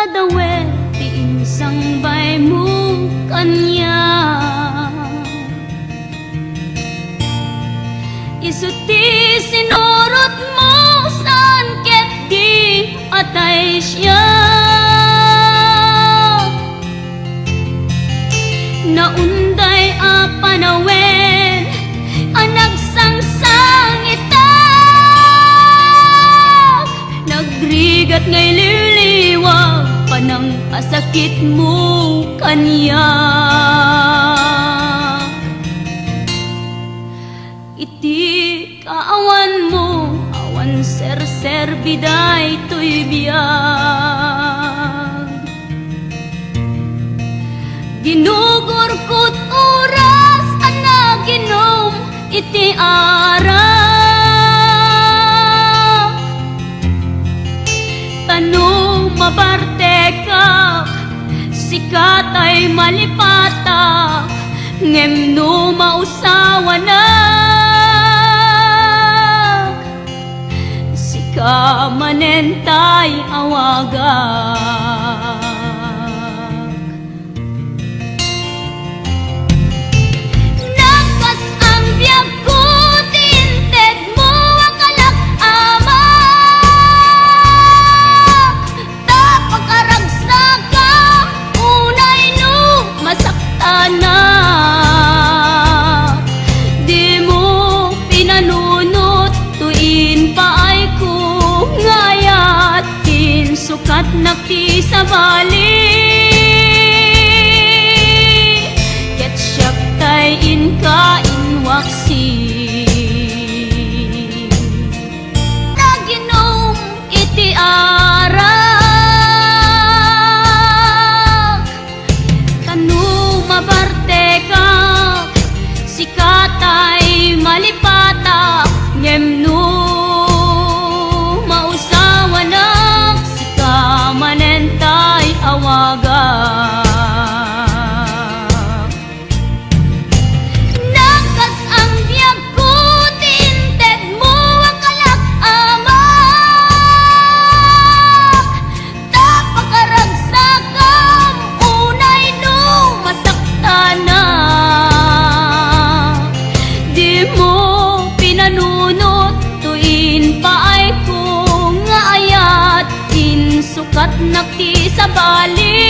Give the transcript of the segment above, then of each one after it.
dawe ti insangbay mo kanya. Isuti sinurot mo saan ket di atay siya. Naunday a panawen anag sangsang itak, nagrigat ngay liliwag panang asakit mo kanya. Iti kaawan mo awan ser biday to'y biyag, ginugurkot oras anaginom iti arak. Tanong mabarte ka sikat ay malipata, ngem no mausawa na sika manentay awagak. Nagkas ang biyag ko tinted mo akalak ama, tapagkaragsak ka unay no masakta na. Di mo pinanunot tuin paay ko ngayat tin sukat nakti sa bali. Ket siyak tay inka inwaksi, naginom iti arak. Tanu mabarte ka sikatay malipata, ngem no mausawa na sika manentay awagak. Nagkas ang biyag ko tinted mo akalak ama, tapagkaragsak kam unay no masakta na. Di mo pinanunot tuin paay ko nga ayat in sukat nakti sa bali.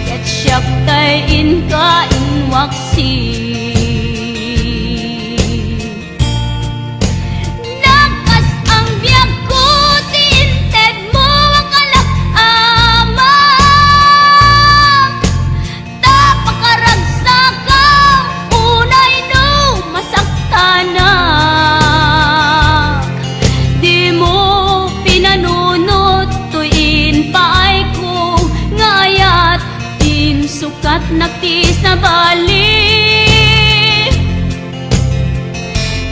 Ket siyak tay inka inwaksi, nagkas ang biyag ko tinted mo akalak ama, tapagkaragsak kam unay no masakta na. Di mo pinanunot tuin paay ko ngayat tin sukat nakti sa bali.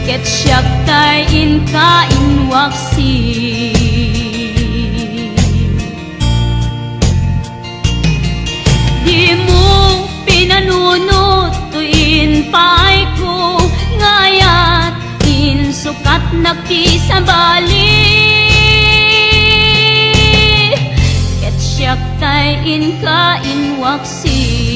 Ket siyak tay inka inwaksi, di mo pinanunot tuin paay ko ngayat tin sukat nakti sa bali. Ket siyak tay inka inwaksi.